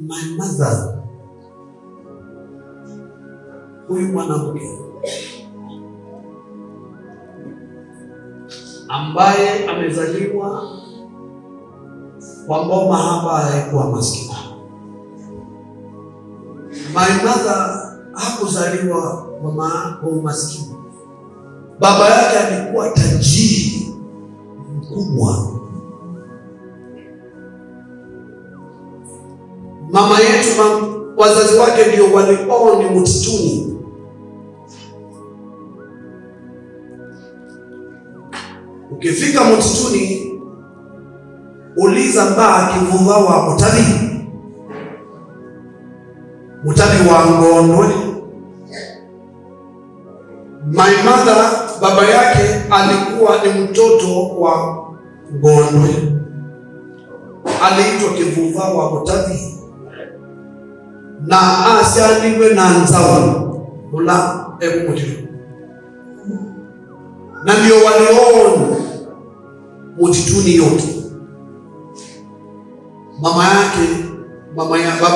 my mother, huyu mwanamke ambaye amezaliwa kwa boma ambaye haikuwa maskini. My mother hakuzaliwa kwa umaskini. Baba yake alikuwa tajiri mkubwa. Mama yetu, wazazi wake ndio walioni msituni. Ukifika msituni, uliza mbaa kivuvawa mutabi wa ngondwe. My mother, baba yake alikuwa ni mtoto wa ngondwe, aliitwa kivuvawa mutabi na asianiwe na nzawa mula mutiro, na ndio waliona mutituni yote. Baba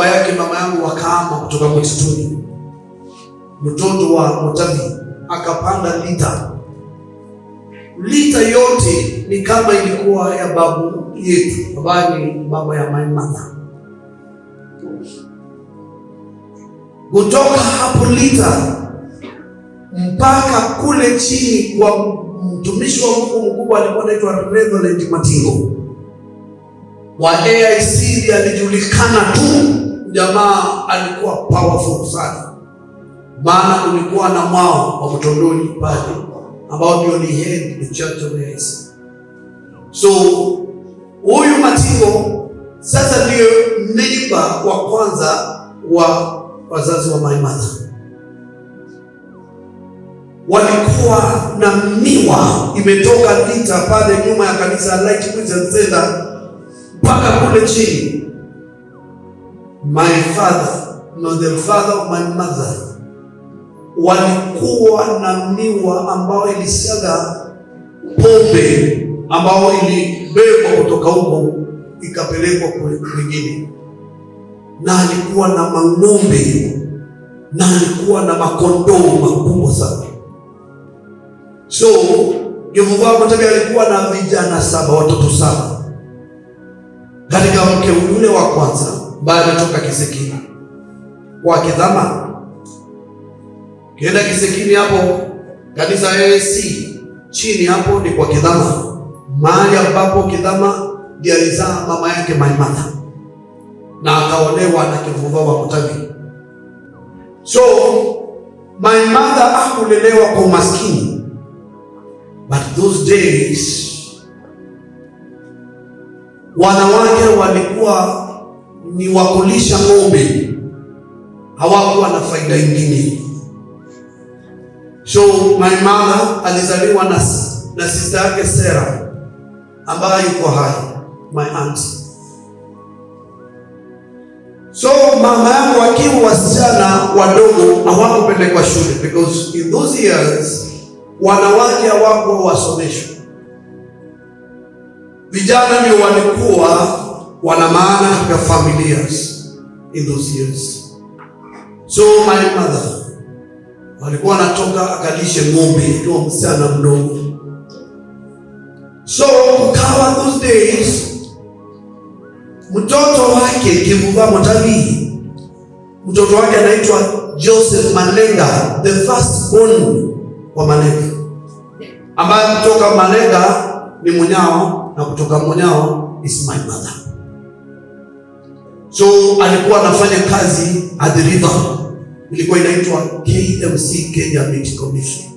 yake mama yangu wakaama kutoka mutituni. Mtoto wa mutabi akapanda lita yote ni kama ilikuwa ya babu yetu, baba ya my mother. Kutoka hapo lita mpaka kule chini kwa mtumishi wa Mungu mkubwa alikuwa anaitwa Reverend Matingo wa AIC, alijulikana tu. Jamaa alikuwa powerful sana, maana kulikuwa na mwao wa Mtondoni pale ambao ndio ni head the church of AIC. So huyu Matingo sasa ndio neighbor wa kwanza wa wazazi wa my mother. Walikuwa na miwa imetoka lita pale nyuma ya kanisa Light Christian Center mpaka kule chini. My father, no, the father of my mother, walikuwa na miwa ambayo ilisiaga pombe ambayo ilibebwa kutoka huko ikapelekwa kwingine, na alikuwa na mang'ombe na alikuwa na makondoo makubwa sana. So Kivuvawa Mutabi alikuwa na vijana 7, watoto 7. Katika mke yule wa kwanza baada toka Kisekini kwa Kidhama, kienda Kisekini hapo kanisa AIC chini hapo ni kwa Kidhama, mahali ambapo Kidhama ndiye alizaa mama yake my mother, na akaolewa na Kivuvawa Mutabi. So my mother hakulelewa kwa maskini, but those days wanawake walikuwa ni wakulisha ng'ombe, hawakuwa na faida nyingine. So my mother alizaliwa na sister yake Sarah ambaye yuko hai, my aunt. So mama yangu wakiwa wasichana wadogo hawakupelekwa shule, because in those years wanawake hawakuwa wasomeshwa. Vijana ndio walikuwa wana maana katika familias in those years. So my mother walikuwa anatoka akalishe ng'ombe kwa msichana mdogo. So ukawa those days mtoto wake Kivuvawa Mutabi, mtoto wake anaitwa Joseph Malenga, the first born wa Malenga, ambaye kutoka Malenga ni Munyao na kutoka Munyao is my mother. So alikuwa anafanya kazi at the river, ilikuwa inaitwa KMC, Kenya Meat Commission.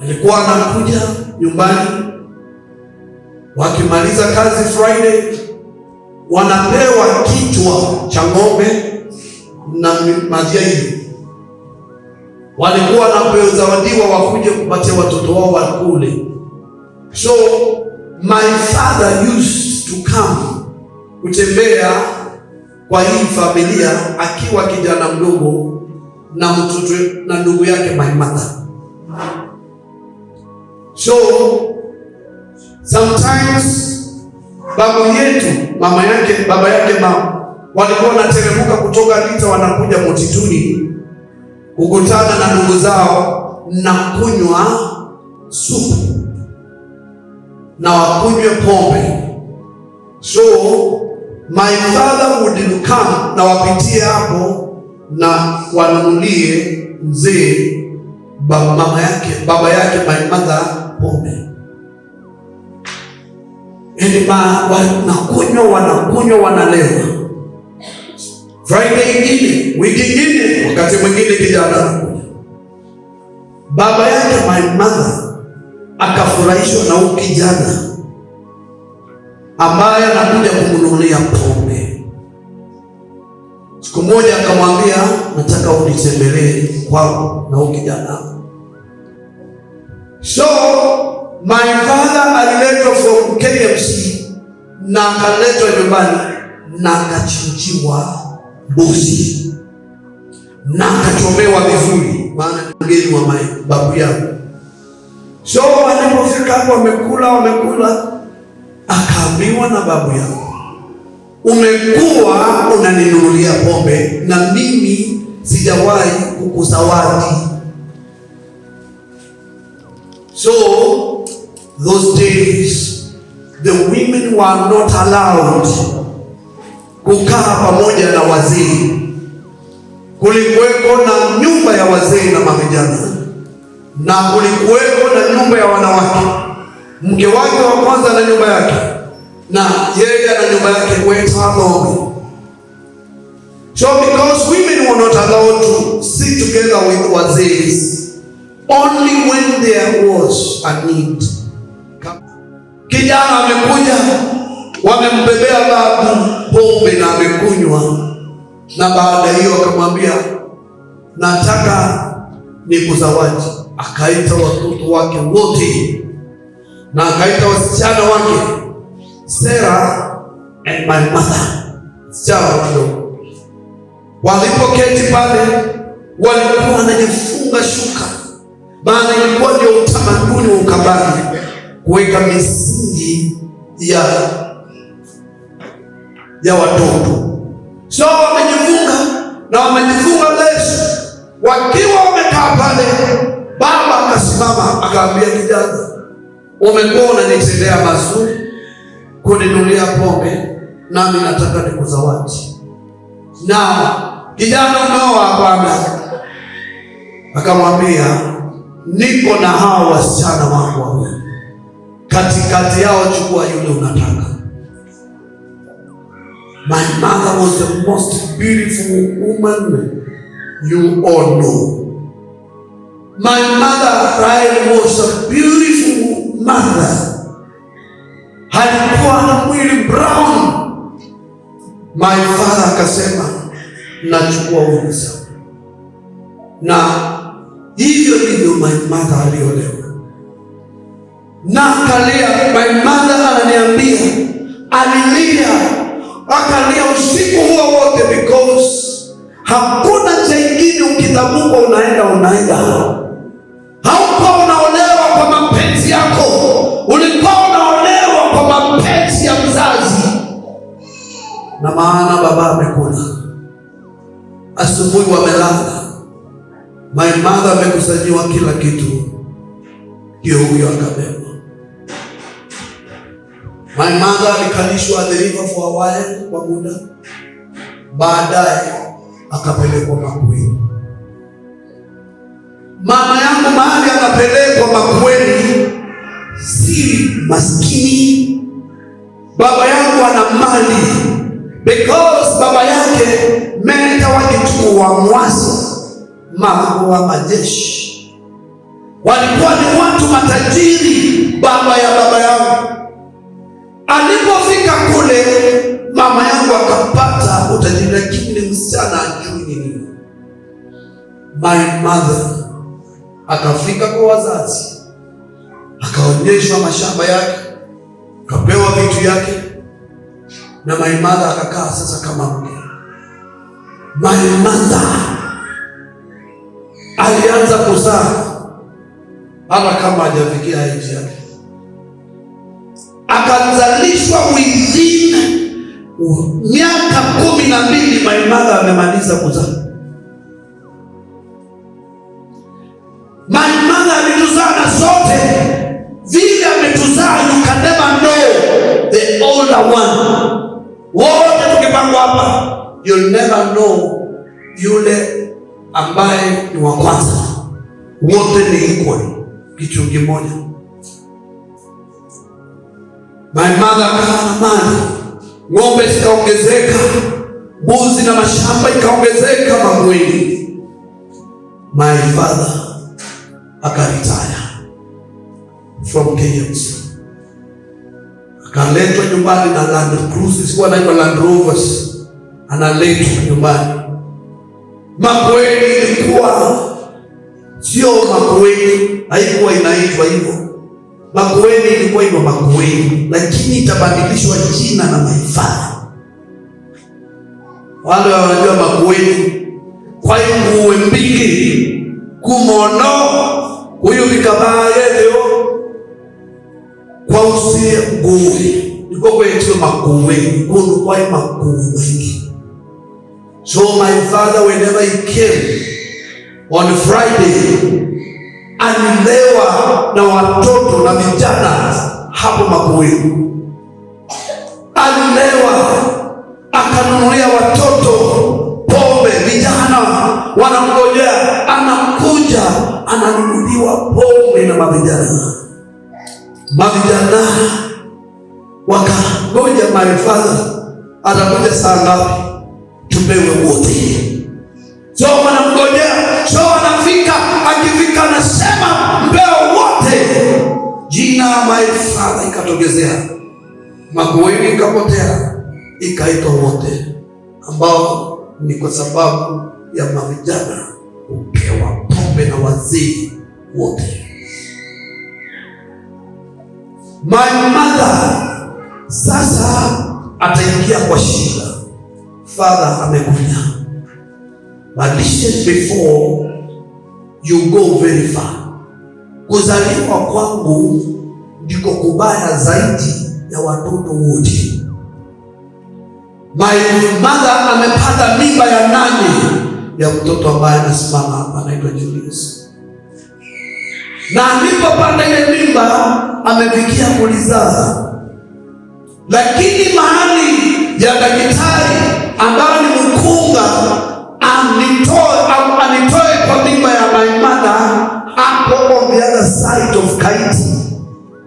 Alikuwa anakuja nyumbani, wakimaliza kazi Friday wanapewa kichwa cha ng'ombe na maziwa. Walikuwa wanazawadiwa wakuje kupatia watoto wao wakule. So my father used to come kutembea kwa hii familia akiwa kijana mdogo na mtoto na ndugu yake my mother. So sometimes babu yetu, baba yake mama walikuwa wanateremka kutoka Lita, wanakuja msituni kukutana na ndugu zao na kunywa supu na wakunywe pombe. So my father would come na wapitie hapo na wanunulie mzee baba yake my mother pombe. Wanakunywa wanalewa. Friday ingine, wiki ingine, wakati mwingine kijana anakuja. Baba yake my mother akafurahishwa na huyu kijana ambaye anakuja kumnunulia pombe. Siku moja akamwambia, nataka unitembelee kwangu na huyu kijana. So my father aliletwa from KMC na akaletwa nyumbani na akachinjiwa mbuzi na akachomewa vizuri, maana ni mgeni wa babu yangu. So walipofika hapo wamekula, akaambiwa na babu yangu, umekuwa unaninunulia pombe na mimi sijawahi kukuzawadi. So those days the women were not allowed kukaa pamoja na wazee. Kulikuweko na nyumba ya wazee na mavijana, na kulikuweko na nyumba ya wanawake. Mke wake wa kwanza na nyumba yake, na yeye ana nyumba yake kuita ng'ombe. So because women were not allowed to sit together with wazee, only when there was a need. Kijana amekuja, wamembebea babu pombe na amekunywa, na baada hiyo akamwambia, nataka nikuzawadi. Akaita watoto wake wote na akaita wasichana wake, Sarah and my mother, wasichana wadogo. Walipoketi pale, walikuwa wanajifunga shuka, maana ilikuwa ndio utamaduni wa Ukambani kuweka misingi ya watoto. So wamejifunga leso. Wakiwa wamekaa pale, baba akasimama akaambia kijana, umekuwa unanitendea mazuri kuninunulia pombe, nami nataka nikuzawadi. Na kijana umeoa? Hapana. Akamwambia, niko na hao wasichana wangu wawili, katikati yao chukua yule unataka. My mother was the most beautiful woman you all know. My mother Rahel was a beautiful mother. Alikuwa na mwili brown. My father akasema, nachukua huyu sana. Na hivyo ndivyo my mother aliolewa. Na akalia. My mother ananiambia, alilia, akalia usiku huo wote, because hakuna cha ingine ukidhamuka unaenda. Haukuwa unaolewa kwa mapenzi yako, ulikuwa unaolewa kwa mapenzi ya mzazi. Na maana baba amekula, asubuhi wamelala, my mother amekusanyiwa kila kitu, huyo akabeba. My mother alikalishwa at the river for a while, kwa muda, baadaye akapelekwa Makueni. Mama yangu mahali akapelekwa Makueni, si maskini. Baba yangu ana mali, because baba yake menta wakitu wa Mwasa, mkuu wa majeshi. Walikuwa ni watu matajiri. Baba yangu alipofika kule, mama yangu akapata utajiri, lakini msichana ajui nini. My mother akafika kwa wazazi, akaonyeshwa mashamba yake, akapewa vitu yake, na my mother akakaa sasa kama mke. My mother alianza kuzaa hata kama hajafikia age yake. akazalishwa within miaka 12 my mother amemaliza kuzaa. My mother ametuzaa na zote vile ametuzaa, you can never know the older one. Wote tukipangwa hapa, you'll never know yule ambaye ni wa kwanza. Wote ni equal, kitu kimoja. My mother akawa na mali, ng'ombe zikaongezeka, mbuzi na mashamba ikaongezeka Makueni. My father akaretire from KMC, akaletwa nyumbani na Land Cruiser, sikuwa naitwa Land Rovers, analetwa nyumbani. Makueni ilikuwa sio Makueni, haikuwa inaitwa hivyo. Makueni ilikuwa hivyo Makueni, lakini itabadilishwa jina na my father. Wale wanajua Makueni kwa hiyo nguwe mbiki kumono huyu vikabayeyo kwa usie nguwe niko kwetu Makueni kunu kwa Makueni. So my father, whenever he came on Friday, alilewa na watoto na vijana hapo Makueni. Alilewa, akanunulia watoto pombe, vijana wanamngojea, anakuja ananunuliwa pombe na mavijana. Mavijana wakangoja my father atakuja saa ngapi tupewe wote. So wanamngojea, so anafika, akifika anasema mbeo wote. Jina my father ikatogezea, Makueni ikapotea, ikaitwa wote, ambao ni kwa sababu ya mavijana kupewa pombe na wazee wote. My mother sasa ataingia kwa shida. Father amekuja, but listen before you go very far. Kuzaliwa kwangu ndiko kubaya zaidi ya watoto wote. My mother amepata mimba ya 8 ya mtoto ambaye anasimama hapa, anaitwa Julius. Na alipopata ile mimba amefikia kulizaa, lakini mahali ya daktari ambaye ni mkunga anitoe kwa mimba ya my mother hapo on the other side of Kaiti,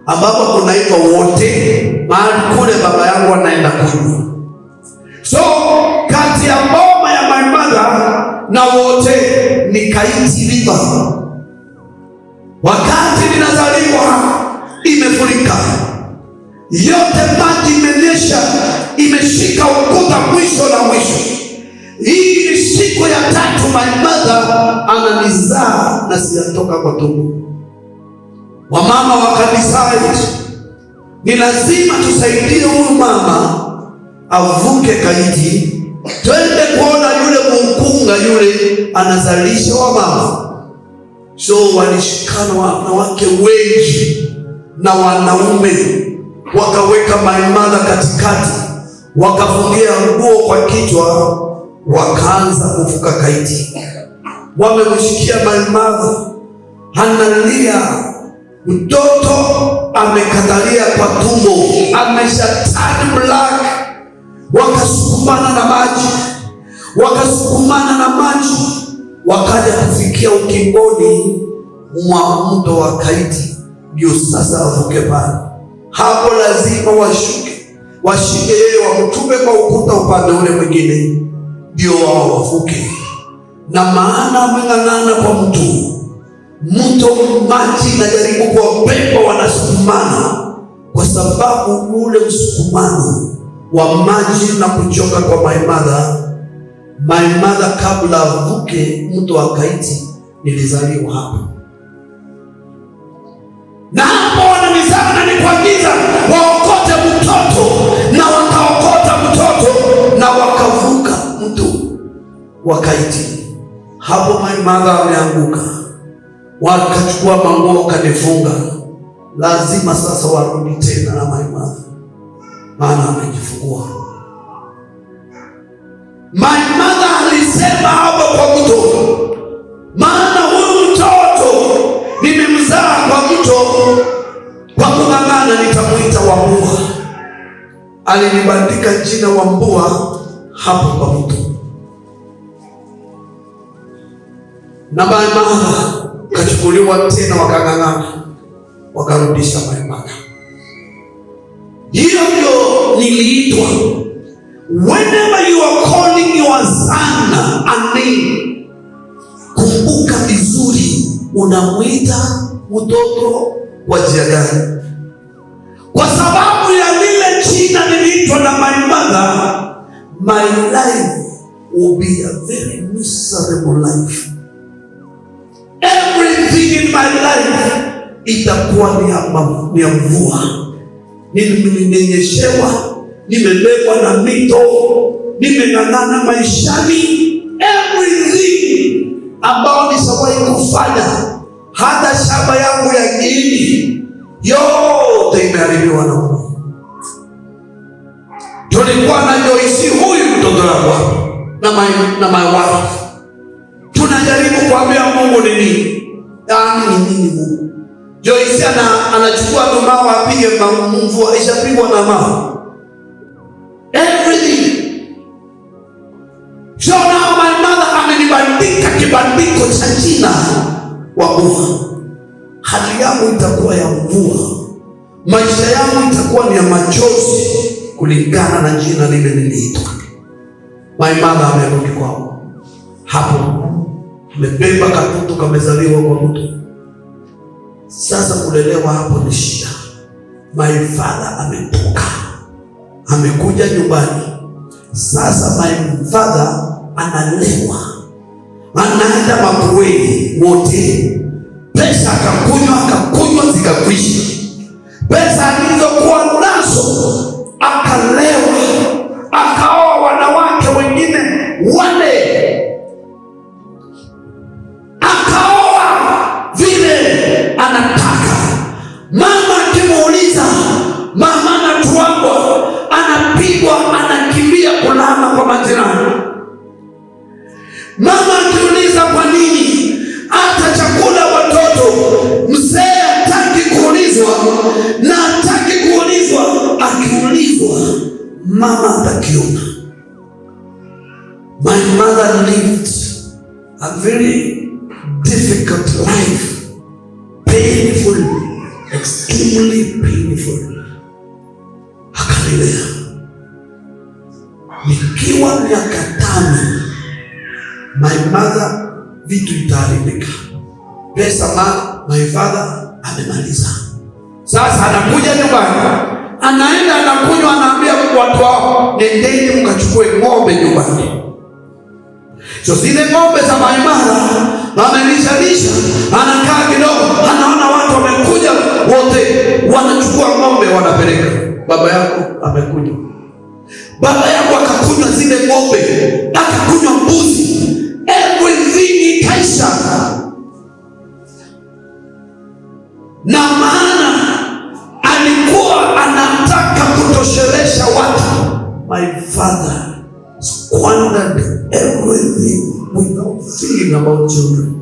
ambapo kunaitwa wote, mahali kule baba yangu anaenda kunywa. So kati ya boma ya my mother na wote ni Kaiti River. Wakati ninazaliwa imefurika yote, maji imenyesha, imeshika ukuta mwisho na mwisho. Hii ni siku ya 3 my mother ananizaa na sijatoka kwa tumbo. Wamama wakadecide ni lazima tusaidie huyu mama avuke Kaiti, twende kuona yule mkunga yule anazalisha wamama. So walishikana wanawake wengi na wanaume, wakaweka my mother katikati, wakafungia nguo kwa kichwa, wakaanza kuvuka Kaiti. Wamemshikia my mother, analia, mtoto amekatalia kwa tumbo, ameshatani black. Wakasukumana na maji, wakaja kufikia ukingoni mwa mto wa Kaiti, ndio sasa wavuke pale. Hapo lazima washike yeye, wamtume kwa ukuta upande ule mwingine, ndio wao wavuke. Na maana ameng'ang'ana kwa mto maji na jaribu kwa pepo, wanasukumana kwa sababu ule msukumano wa maji na kuchoka kwa my mother kabla avuke mto wa Kaiti, nilizaliwa hapo. Na hapo wananizaa na nikuagiza waokote mtoto, na wakaokota mtoto na wakavuka mto wa Kaiti. Hapo my mother ameanguka, wakachukua manguo wakanifunga. Lazima sasa warudi tena na my mother. maana amejifungua. My mother alisema hapo kwa mto, maana huyu mtoto nimemzaa kwa mto, kwa kung'ang'ana nitamuita Wambua. Alinibandika jina Wambua hapo kwa mto. Na my mother kachukuliwa tena, wakang'ang'ana wakarudisha my mother. Hiyo ndio niliitwa. Whenever you are calling your son a name, kumbuka vizuri unamwita mtoto kwa njia gani? Kwa sababu ya lile jina niliitwa na my mother, my life will be a very miserable life. Everything in my life itakuwa ni ya mvua. Nimenyeshewa, nimebebwa na mito, nimeng'ang'ana maishani. Everything ambao nishawahi kufanya, hata shamba yangu ya gini yote imeharibiwa na Mungu. Tulikuwa na Joyce, huyu mtoto wangu na my wife, tunajaribu kuambia Mungu ni nini? Yaani ni nini Mungu? Joyce anachukua mawe apige mvua, ishapigwa na mawe. Everything. So now my mother amenibandika kibandiko cha jina Wambua. Hali yangu itakuwa ya mvua, maisha yangu itakuwa ni ya machozi kulingana na jina lile niliitwa. My mother amerudi kwao. Hapo amebeba katoto kamezaliwa kwa mtu. Sasa kulelewa hapo ni shida. My father ametoka, amekuja nyumbani. Sasa my father analewa, anaenda makueni wote. Pesa akakunywa zikakwisha. Pesa alizokuwa nazo akalewa, akaoa wanawake wengine wale, akaoa vile anataka. Mama akimuuliza, mama anatuangwa, anapigwa, anakimbia kulala kwa majirani. Mama akiuliza kwa nini, hata chakula watoto, mzee hataki kuulizwa na hataki kuulizwa. Akiulizwa mama atakiona. My mother lived a very difficult life, painful, extremely painful. Akalilea. Nikiwa miaka 5, my mother vitu itaharibika. Pesa my father amemaliza. Sasa anakuja nyumbani, anaenda anakunywa, anaambia watu wao, nendeni mkachukue ng'ombe nyumbani. So zile ng'ombe za my mother amenishalisha, anakaa kidogo, anaona watu wamekuja wote, wanachukua ng'ombe wanapeleka. Baba yako amekunywa. Baba yako akakunywa zile ng'ombe, akakunywa mbuzi. Everything ikaisha. Na maana alikuwa anataka kutoshelesha watu. My father squandered everything without thinking about children.